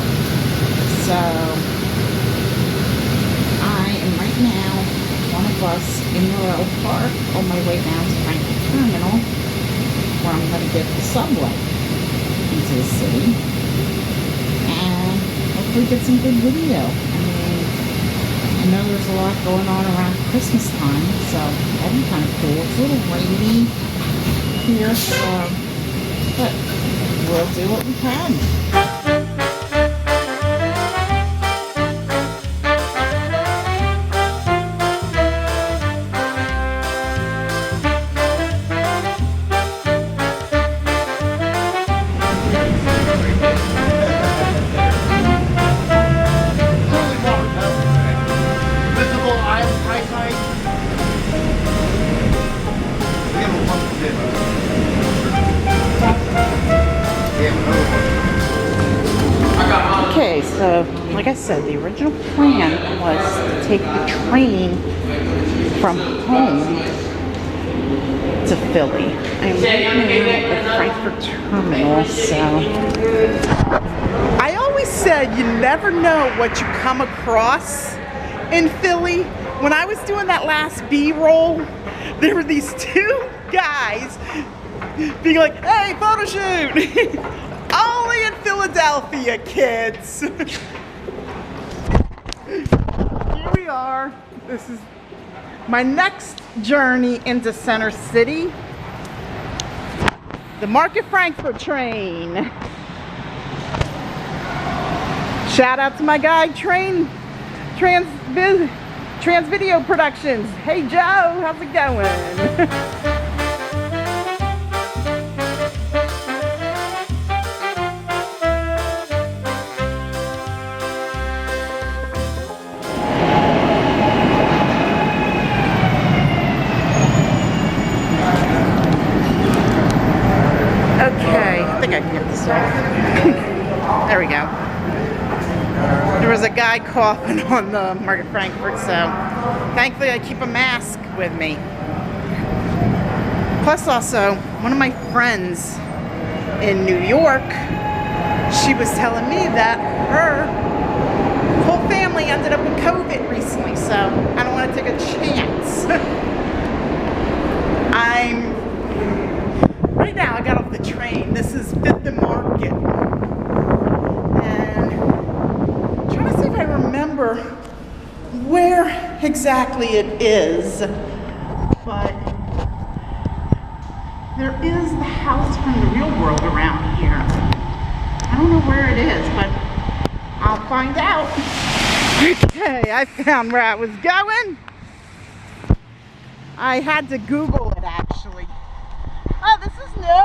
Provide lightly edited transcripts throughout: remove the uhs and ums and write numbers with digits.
Park. So I am right now, one of us, in Morel Park on my way down to Frankfurt Terminal, where I'm going to get the subway into the city and hopefully get some good video. I mean, I know there's a lot going on around Christmas time, so that'll be kind of cool. It's a little rainy here, so, but we'll do what we can. Okay, so like I said, the original plan was to take the train from home to Philly. I'm right now at Frankfurt Terminal, so I always said you never know what you come across in Philly. When I was doing that last B-roll, there were these two guys being like, hey, photo shoot! Only in Philadelphia, kids! Here we are. This is my next journey into Center City. The Market Frankfurt train. Shout out to my guy, Trans Video Productions. Hey Joe, how's it going? Okay, I think I can get this off. There we go. There was a guy coughing on the Market Frankfurt, so thankfully I keep a mask with me. Plus also, one of my friends in New York, she was telling me that her whole family ended up with COVID recently, so I don't want to take a chance. Right now I got off the train. This is Fifth and Market. And I'm trying to see if I remember where exactly it is. But there is the house from the real world around here. I don't know where it is, but I'll find out. Okay, I found where I was going. I had to Google it actually. Oh, this is new.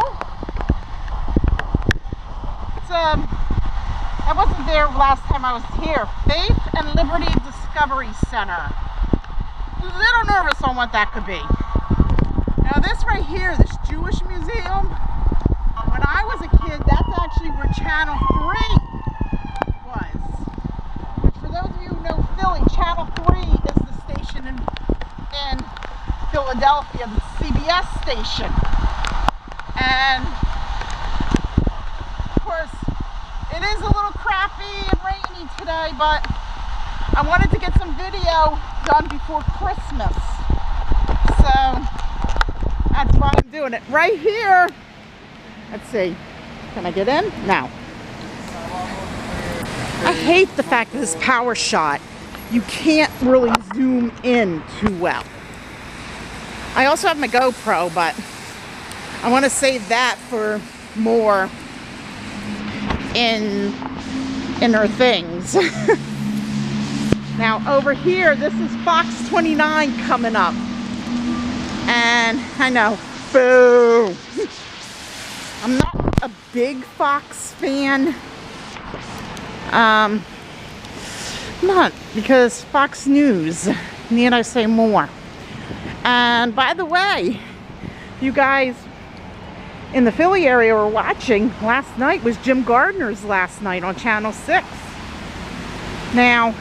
It's I wasn't there last time I was here. Faith and Liberty Discovery Center. A little nervous on what that could be. Now this right here, this Jewish museum, when I was a kid, that's actually where Channel 3 was. Which for those of you who know Philly, Channel 3 is the station in Philadelphia, the CBS station. And of course, it is a little crappy and rainy today, but I wanted to get some video done before Christmas. So that's why I'm doing it right here. Let's see, can I get in? No. I hate the fact that this power shot, you can't really zoom in too well. I also have my GoPro, but I want to save that for more inner things. Now over here, this is Fox 29 coming up. And I know, boo. I'm not a big Fox fan. Not because Fox News, need I say more? And by the way, you guys in the Philly area were watching, last night was Jim Gardner's last night on Channel 6. Now,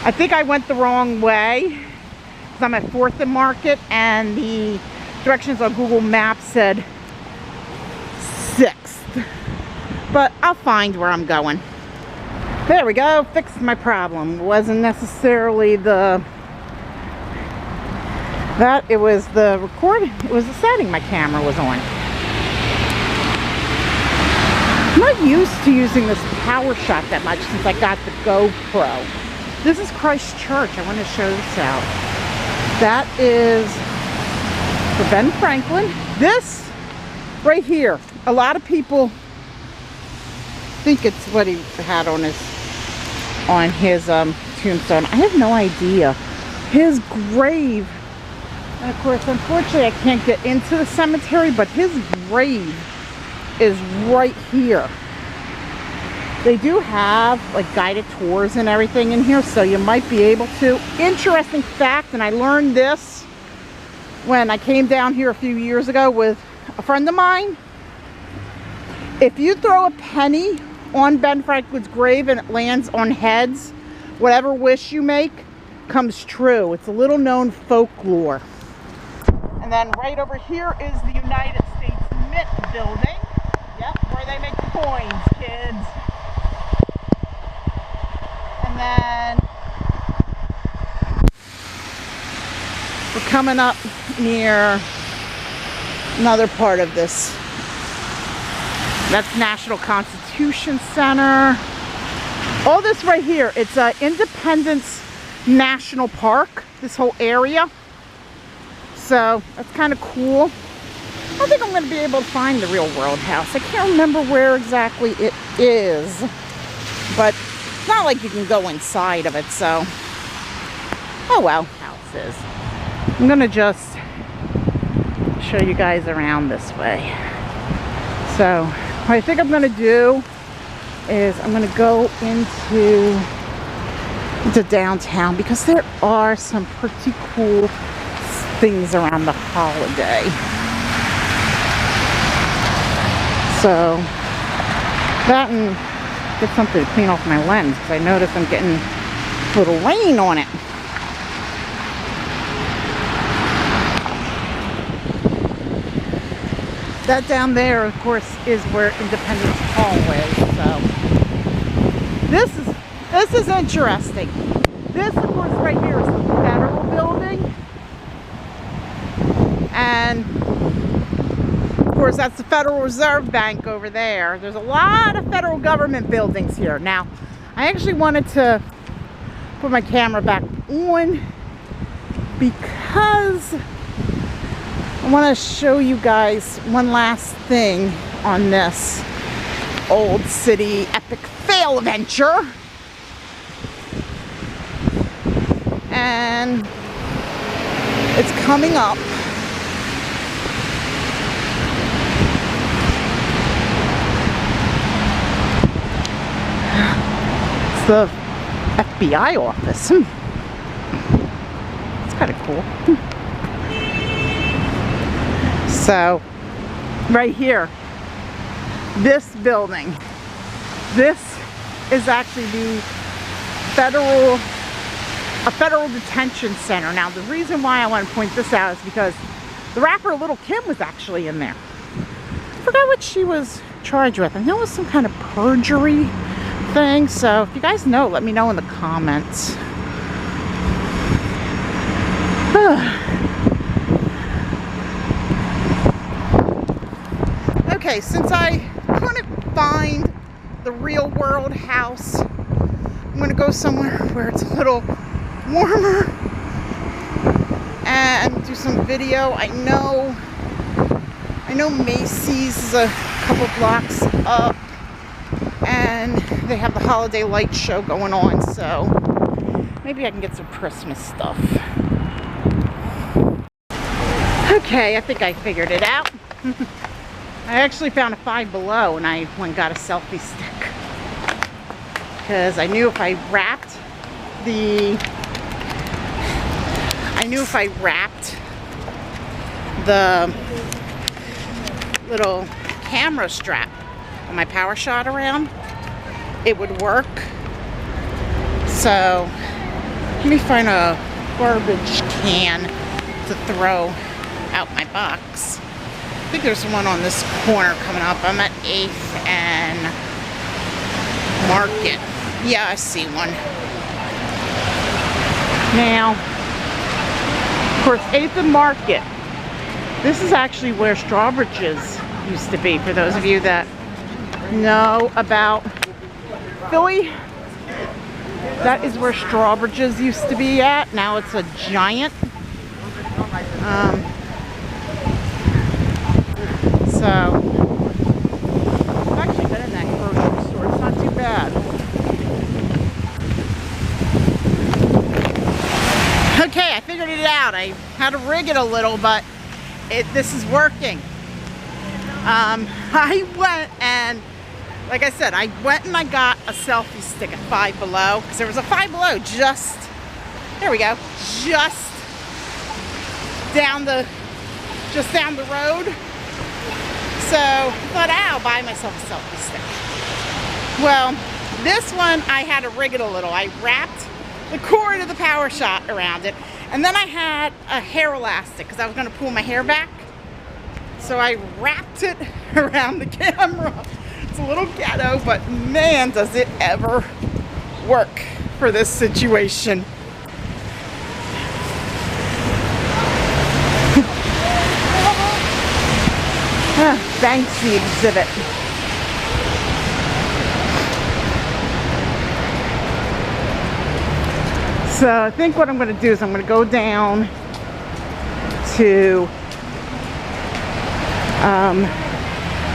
I think I went the wrong way because I'm at 4th and Market and the directions on Google Maps said 6th. but I'll find where I'm going. There we go, fixed my problem. It wasn't necessarily it was the setting my camera was on. I'm not used to using this power shot that much since I got the GoPro. This is Christ Church. I want to show this out. That is for Ben Franklin. This right here, a lot of people think it's what he had on his tombstone. I have no idea. His grave, and of course, unfortunately, I can't get into the cemetery, but his grave is right here. They do have like guided tours and everything in here, so you might be able to. Interesting fact, and I learned this when I came down here a few years ago with a friend of mine. If you throw a penny on Ben Franklin's grave and it lands on heads, whatever wish you make comes true. It's a little known folklore. And then right over here is the United States Mint building. Yep, where they make the coins, kids. And then we're coming up near another part of this. That's National Constitution Center. All this right here, it's Independence National Park, this whole area. So that's kind of cool. I don't think I'm going to be able to find the Real World house. I can't remember where exactly it is. But it's not like you can go inside of it, so. Oh well, house is. I'm going to just show you guys around this way. So what I think I'm going to do is I'm going to go into downtown because there are some pretty cool things around the holiday. So that and get something to clean off my lens because I notice I'm getting a little rain on it. That down there, of course, is where Independence Hall is. So this is interesting. This, of course, right here is the Federal Building, and of course, that's the Federal Reserve Bank over there. There's a lot of federal government buildings here. Now, I actually wanted to put my camera back on because I want to show you guys one last thing on this Olde City epic fail adventure. And it's coming up. It's the FBI office. It's kind of cool. So, right here, this building, this is actually the federal detention center. Now, the reason why I want to point this out is because the rapper Little Kim was actually in there. I forgot what she was charged with. I know it was some kind of perjury thing. So, if you guys know, let me know in the comments. Okay, since I couldn't find the Real World house, I'm going to go somewhere where it's a little warmer and do some video. I know Macy's is a couple blocks up and they have the holiday light show going on, so maybe I can get some Christmas stuff. Okay, I think I figured it out. I actually found a Five Below and I went and got a selfie stick because I knew if I wrapped the little camera strap on my power shot around, it would work. So let me find a garbage can to throw out my box. I think there's one on this corner coming up. I'm at 8th and Market. Yeah, I see one. Now, of course, 8th and Market. This is actually where Strawbridge's used to be, for those of you that know about Philly. That is where Strawbridge's used to be at. Now it's a Giant. So, I've actually been in that grocery store. It's not too bad. Okay, I figured it out. I had to rig it a little, but this is working. I went and, like I said, I went and I got a selfie stick at Five Below, because there was a Five Below just, there we go, just down the road. So I thought, I'll buy myself a selfie stick. Well, this one I had to rig it a little. I wrapped the cord of the power shot around it, and then I had a hair elastic because I was going to pull my hair back. So I wrapped it around the camera. It's a little ghetto, but man, does it ever work for this situation. Banksy exhibit. So I think what I'm going to do is I'm going to go down to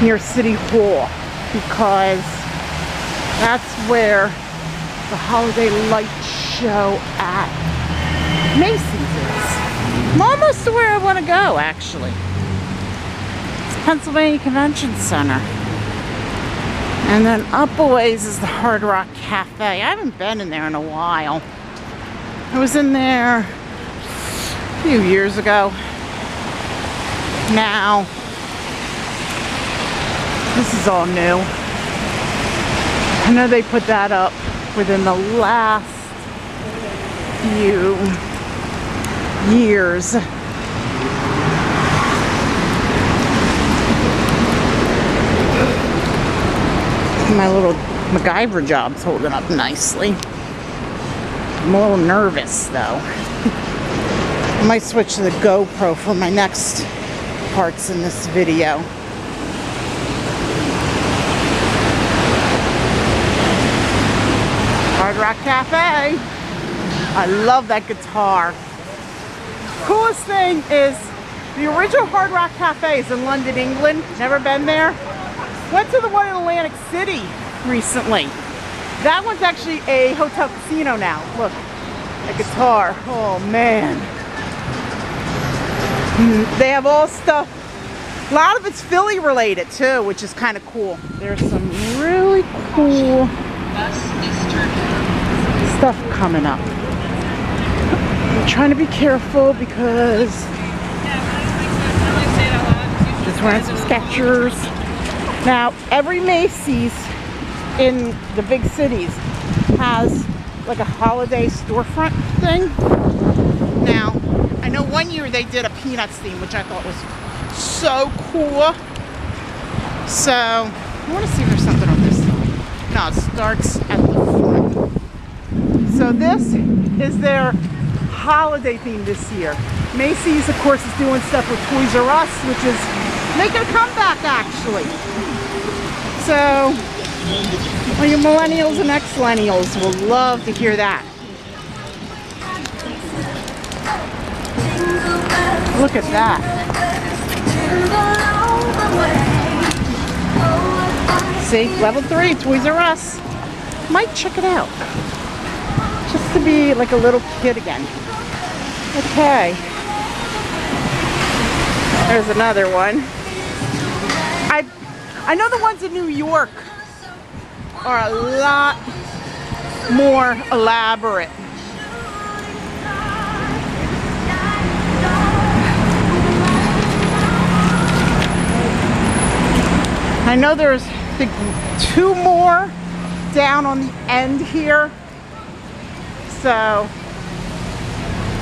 near City Hall, because that's where the holiday light show at Macy's is. I'm almost to where I want to go, actually. Pennsylvania Convention Center. And then up a ways is the Hard Rock Cafe. I haven't been in there in a while. I was in there a few years ago. Now, this is all new. I know they put that up within the last few years. My little MacGyver job's holding up nicely. I'm a little nervous though. I might switch to the GoPro for my next parts in this video. Hard Rock Cafe. I love that guitar. Coolest thing is the original Hard Rock Cafe is in London, England. Never been there. Went to the one in Atlantic City recently. That one's actually a hotel casino now. Look, a guitar. Oh man. They have all stuff. A lot of it's Philly related too, which is kind of cool. There's some really cool stuff coming up. I'm trying to be careful because just wearing some Skechers. Now, every Macy's in the big cities has like a holiday storefront thing. Now, I know one year they did a Peanuts theme, which I thought was so cool. So, I want to see if there's something on this side. No, it starts at the front. So this is their holiday theme this year. Macy's, of course, is doing stuff with Toys R Us, which is making a comeback, actually. So, all you millennials and ex-millennials will love to hear that. Look at that. See, level 3, Toys R Us. Might check it out. Just to be like a little kid again. Okay. There's another one. I know the ones in New York are a lot more elaborate. I know there's, I think, 2 more down on the end here. So,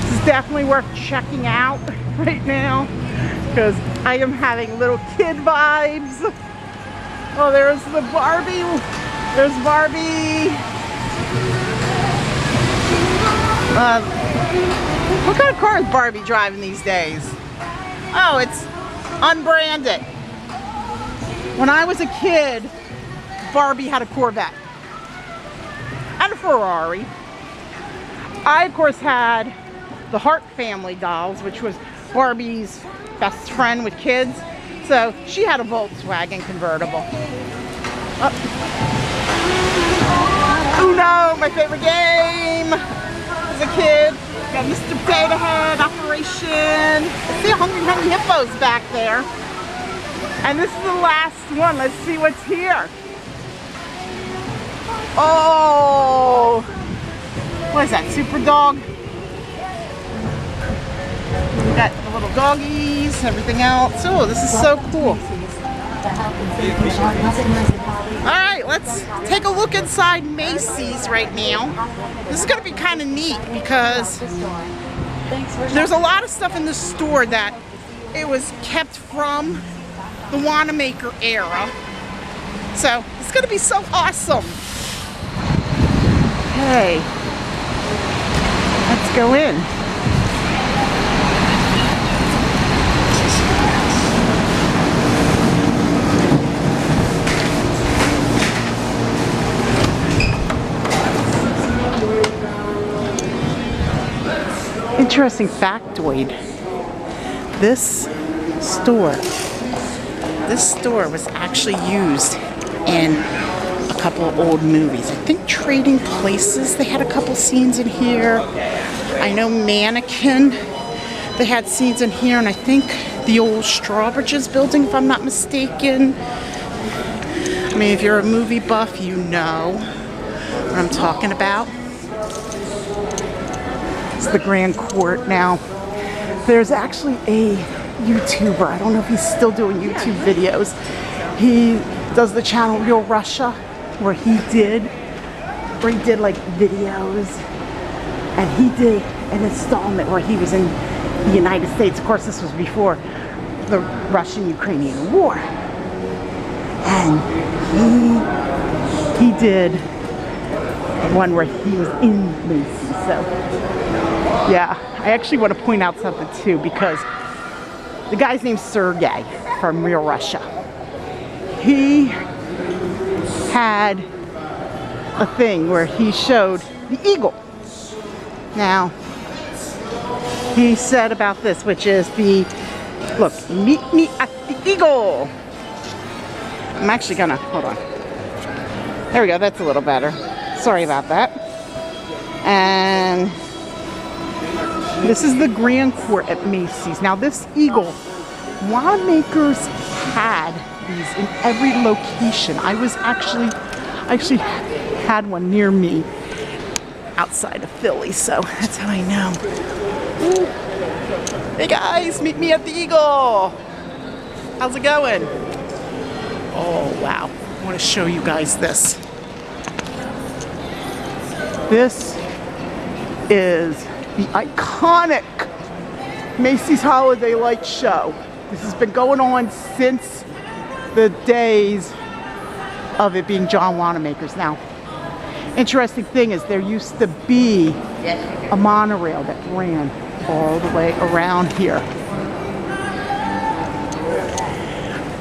this is definitely worth checking out right now. because I am having little kid vibes. Oh, there's the Barbie. There's Barbie. What kind of car is Barbie driving these days? Oh, it's unbranded. When I was a kid, Barbie had a Corvette and a Ferrari. I, of course, had the Hart family dolls, which was Barbie's best friend with kids. So she had a Volkswagen convertible. Uno, my favorite game as a kid. Got Mr. Potato Head, Operation. I see Hungry Hippos back there. And this is the last one. Let's see what's here. Oh, what is that, Super Dog? We got the little doggies, everything else. Oh, this is so cool. Alright, let's take a look inside Macy's right now. This is going to be kind of neat because there's a lot of stuff in the store that it was kept from the Wanamaker era. So, it's going to be so awesome. Okay, let's go in. Interesting factoid. This store was actually used in a couple of old movies. I think Trading Places, they had a couple scenes in here. I know Mannequin, they had scenes in here, and I think the old Strawbridge's building, if I'm not mistaken. I mean, if you're a movie buff, you know what I'm talking about. It's the Grand Court now. There's actually a YouTuber, I don't know if he's still doing YouTube videos. He does the channel Real Russia, where he did like videos, and he did an installment where he was in the United States. Of course, this was before the Russian-Ukrainian war. And he did one where he was in Macy, so yeah, I actually want to point out something too, because the guy's name's Sergey from Real Russia. He had a thing where he showed the eagle. Now, he said about this, which is the, look, meet me at the eagle. I'm actually gonna, hold on. There we go, that's a little better. Sorry about that. And this is the Grand Court at Macy's. Now this eagle, Wanamakers had these in every location. I actually had one near me outside of Philly, so that's how I know. Ooh. Hey guys, meet me at the Eagle. How's it going? Oh wow, I want to show you guys this. This is the iconic Macy's Holiday Light Show. This has been going on since the days of it being John Wanamaker's. Now, interesting thing is there used to be a monorail that ran all the way around here.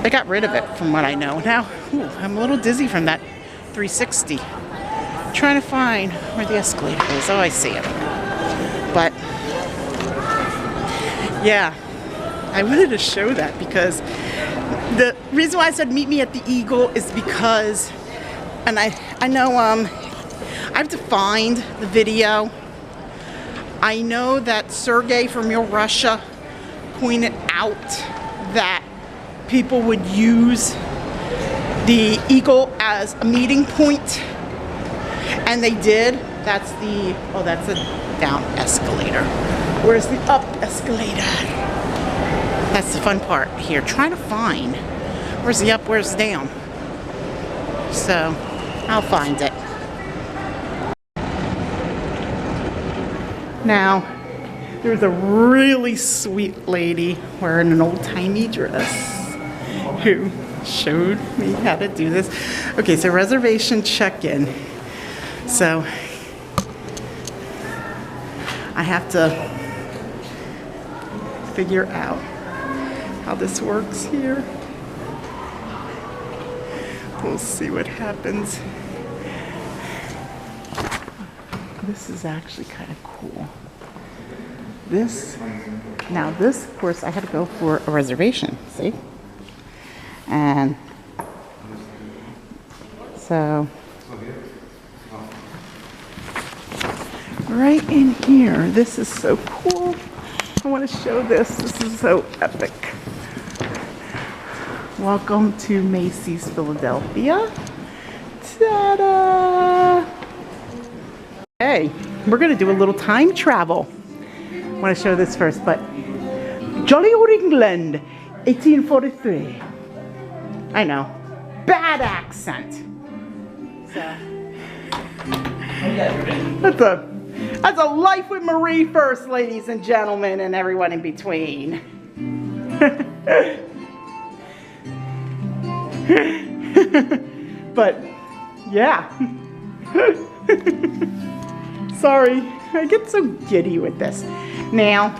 They got rid of it from what I know. Now, I'm a little dizzy from that 360. Trying to find where the escalator is. Oh, I see it. But yeah, I wanted to show that because the reason why I said meet me at the Eagle is because, and I know I've defined the video. I know that Sergey from Real Russia pointed out that people would use the Eagle as a meeting point, and they did. That's the, oh, that's a down escalator. Where's the up escalator? That's the fun part here. Trying to find where's the up, where's the down. So I'll find it. Now, There's a really sweet lady wearing an old-timey dress who showed me how to do this. Okay, so reservation check-in. So I have to figure out how this works here. We'll see what happens. This is actually kind of cool. Now this, of course, I had to go for a reservation, see? And so, right in here, this is so cool. I want to show this. This is so epic. Welcome to Macy's Philadelphia. Ta-da! Okay, we're going to do a little time travel. I want to show this first, but Jolly Old England, 1843. I know, bad accent. So, that's a life with Marie first, ladies and gentlemen, and everyone in between. But yeah. Sorry, I get so giddy with this. Now,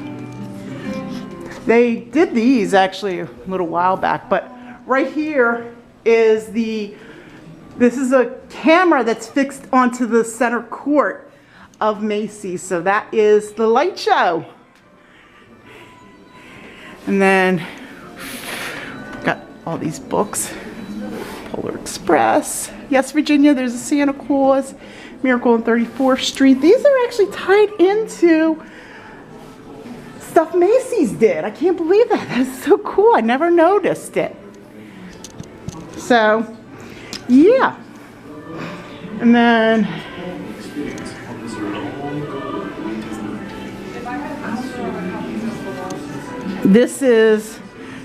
they did these actually a little while back, but right here is this is a camera that's fixed onto the center court of Macy's. So that is the light show. And then got all these books. Polar Express. Yes, Virginia, there's a Santa Claus. Miracle on 34th Street. These are actually tied into stuff Macy's did. I can't believe that. That's so cool. I never noticed it. So, yeah. And then this is,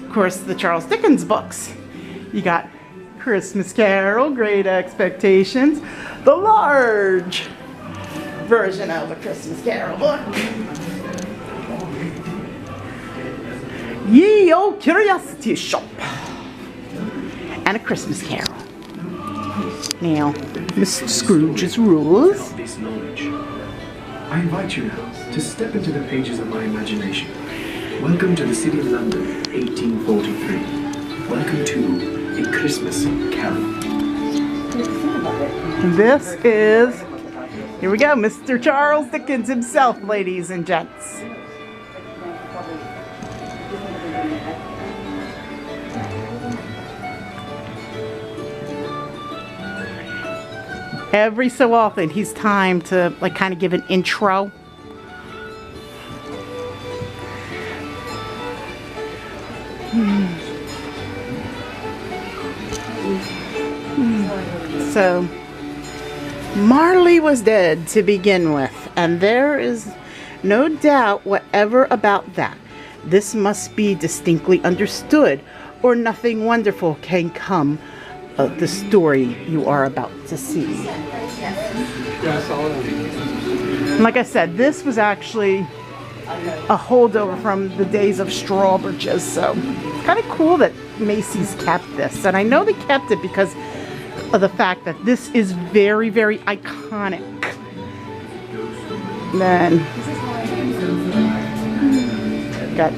of course, the Charles Dickens books. You got Christmas Carol, Great Expectations, the large version of a Christmas Carol book. Ye Old Curiosity Shop, and a Christmas Carol. Now, Mr. Scrooge's rules. This knowledge. I invite you now to step into the pages of my imagination. Welcome to the city of London, 1843. Welcome to A Christmas Carol. This is, here we go, Mr. Charles Dickens himself, ladies and gents. Every so often, he's time to like kind of give an intro. So, Marley was dead to begin with, and there is no doubt whatever about that. This must be distinctly understood, or nothing wonderful can come of the story you are about to see. And like I said, this was actually a holdover from the days of straw bridges, so it's kind of cool that Macy's kept this. And I know they kept it because of the fact that this is very, very iconic. And then got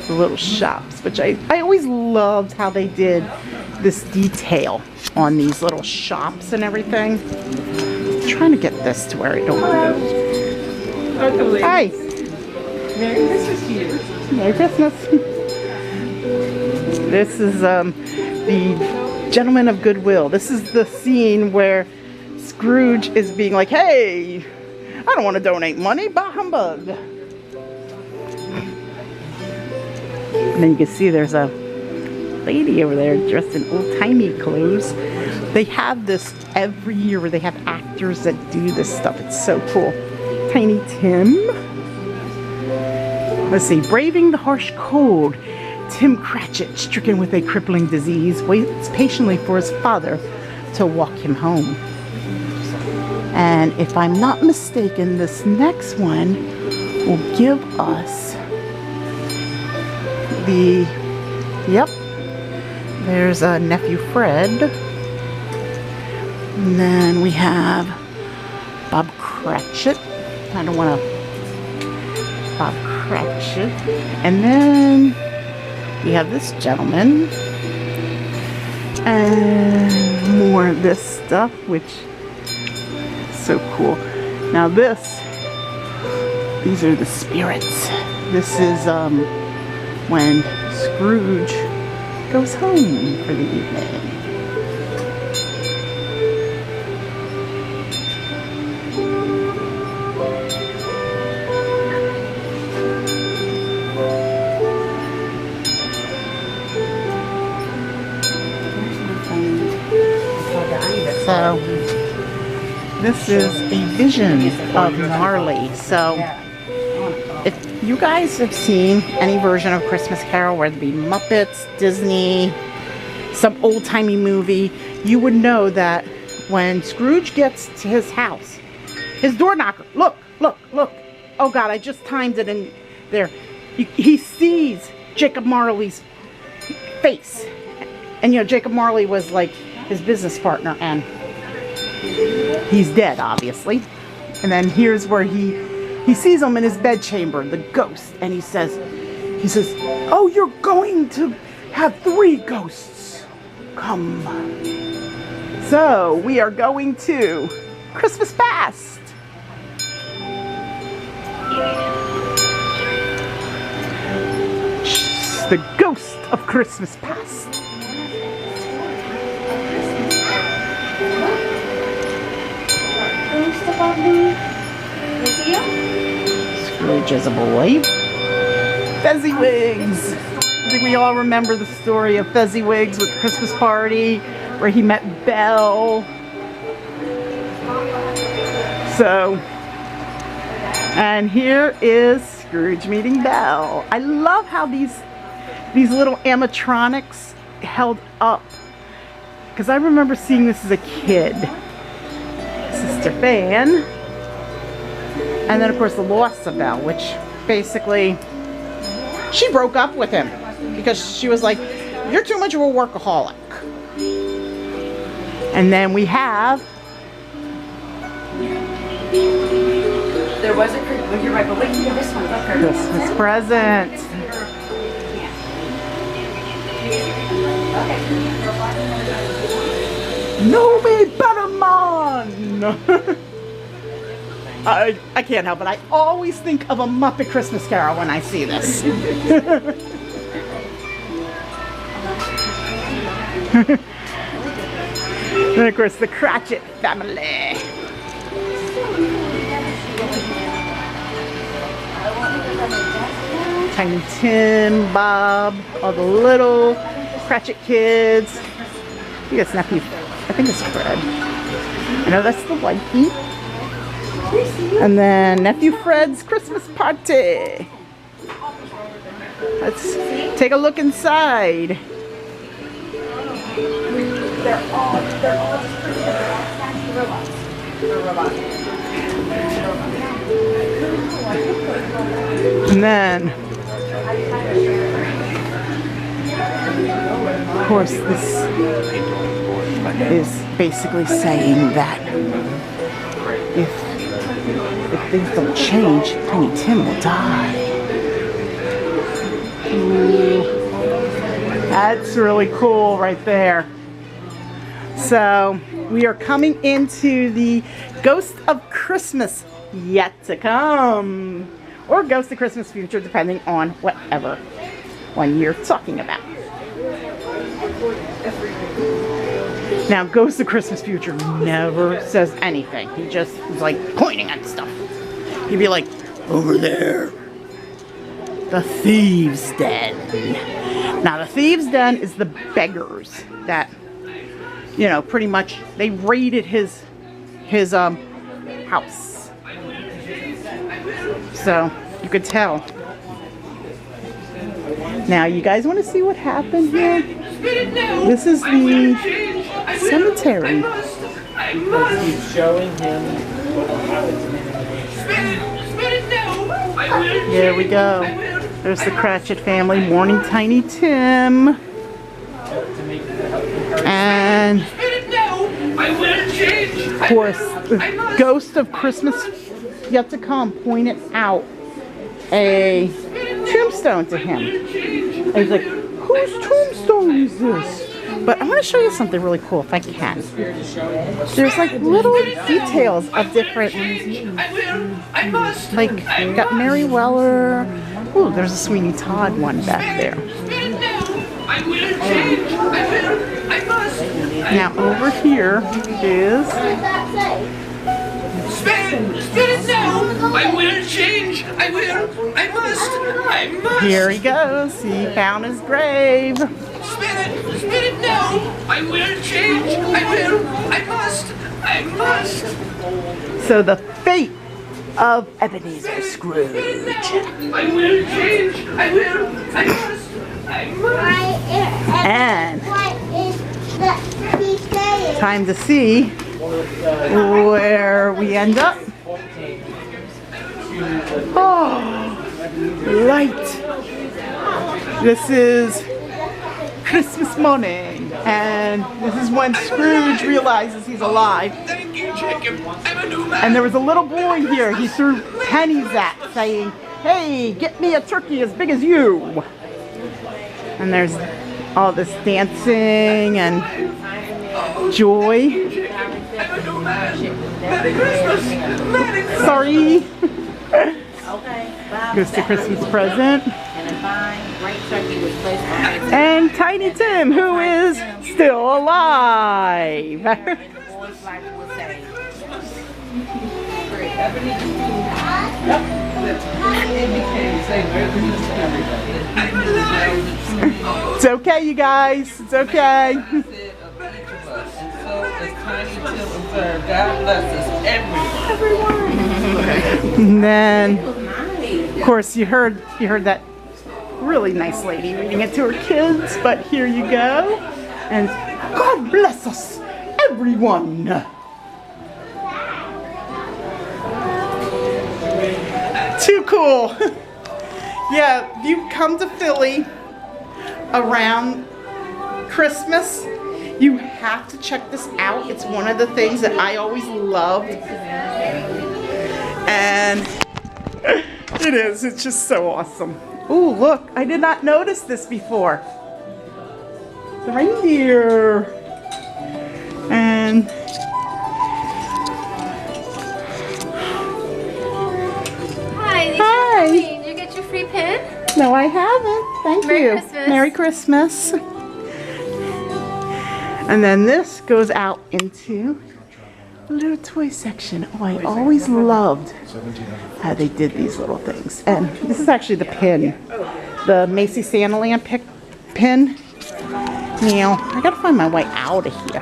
the little shops, which I always loved how they did this detail on these little shops and everything. I'm trying to get this to where I don't go. Hi. Merry Christmas to you. Merry Christmas. This is the Gentleman of Goodwill. This is the scene where Scrooge is being like, hey, I don't want to donate money, bah humbug. And then you can see there's a lady over there dressed in old-timey clothes. They have this every year where they have actors that do this stuff. It's so cool. Tiny Tim. Let's see. Braving the harsh cold, Tim Cratchit, stricken with a crippling disease, waits patiently for his father to walk him home. And if I'm not mistaken, this next one will give us the, yep, there's a nephew Fred. And then we have Bob Cratchit. I don't want to, Bob Cratchit. And then we have this gentleman. And more of this stuff, which is so cool. Now these are the spirits. This is when Scrooge goes home for the evening. So this is a vision of Marley. So if you guys have seen any version of Christmas Carol, whether it be Muppets, Disney, some old-timey movie, you would know that when Scrooge gets to his house, his door knocker, look, look, look. Oh God, I just timed it in there. He sees Jacob Marley's face. And you know, Jacob Marley was like his business partner, and he's dead, obviously. And then here's where he sees him in his bedchamber, the ghost, and he says, oh, you're going to have 3 ghosts come. So we are going to Christmas Past. The ghost of Christmas Past. Scrooge as a boy. Fezziwigs. I think we all remember the story of Fezziwigs with the Christmas party where he met Belle. So, and here is Scrooge meeting Belle. I love how these little animatronics held up, because I remember seeing this as a kid. Sister Fan, and then of course the loss of Belle, which basically she broke up with him because she was like, you're too much of a workaholic. And then we have, There was a, well, you're right, but wait, this one, look, her. Christmas present. No me better man. I can't help it. I always think of a Muppet Christmas Carol when I see this. And of course the Cratchit family. Tiny Tim, Bob, all the little Cratchit kids. I think it's nephew. I think it's Fred. I know that's the wifey. And then nephew Fred's Christmas party. Let's take a look inside. They're all just pretty robots. They're robots. And then, of course, this is basically saying that if things don't change, Tiny Tim will die. Ooh, that's really cool right there. So we are coming into the Ghost of Christmas Yet to Come, or Ghost of Christmas Future, depending on whatever one you're talking about. Now, Ghost of Christmas Future never says anything. He just is like pointing at stuff. He'd be like, over there, the Thieves' Den. Now, the Thieves' Den is the beggars that, you know, pretty much they raided his house. So you could tell. Now, you guys want to see what happened here? This is the cemetery. Because he's showing him what happened to him. Here we go. There's the Cratchit family mourning Tiny Tim. And of course, the ghost of Christmas yet to come pointed out a tombstone to him. And he's like, whose tombstone is this? But I want to show you something really cool if I can. There's like little details of different, like got Mary Weller. Ooh, there's a Sweeney Todd one back there. Now over here is I will change. I will. I must. I must. Here he goes. He found his grave. Spirit now. I will change. I will. I must. I must. So the fate of Ebenezer Scrooge. I will change. I will. I must. I must. And time to see where we end up. Oh, light. This is Christmas morning, and this is when Scrooge realizes he's alive. Thank you, Jacob. I'm a new man. And there was a little boy here he threw pennies at, saying, hey, get me a turkey as big as you. And there's all this dancing and joy. I'm a new man. Merry Christmas. Merry Christmas. Sorry. Goes to Christmas present. And Tiny Tim, who is still alive. It's okay, you guys. It's okay. God bless us, everyone. And then, of course, you heard that really nice lady reading it to her kids. But here you go. And God bless us, everyone. Too cool. Yeah, if you come to Philly around Christmas, you have to check this out. It's one of the things that I always loved. And it is. It's just so awesome. Ooh, look. I did not notice this before. The reindeer. And Hi. hi. Did you get your free pin? No, I haven't. Thank Merry you. Christmas. Merry Christmas. And then this goes out into a little toy section. Oh, I always loved how they did these little things. And this is actually the pin. The Macy Santaland pin. Now, I gotta find my way out of here.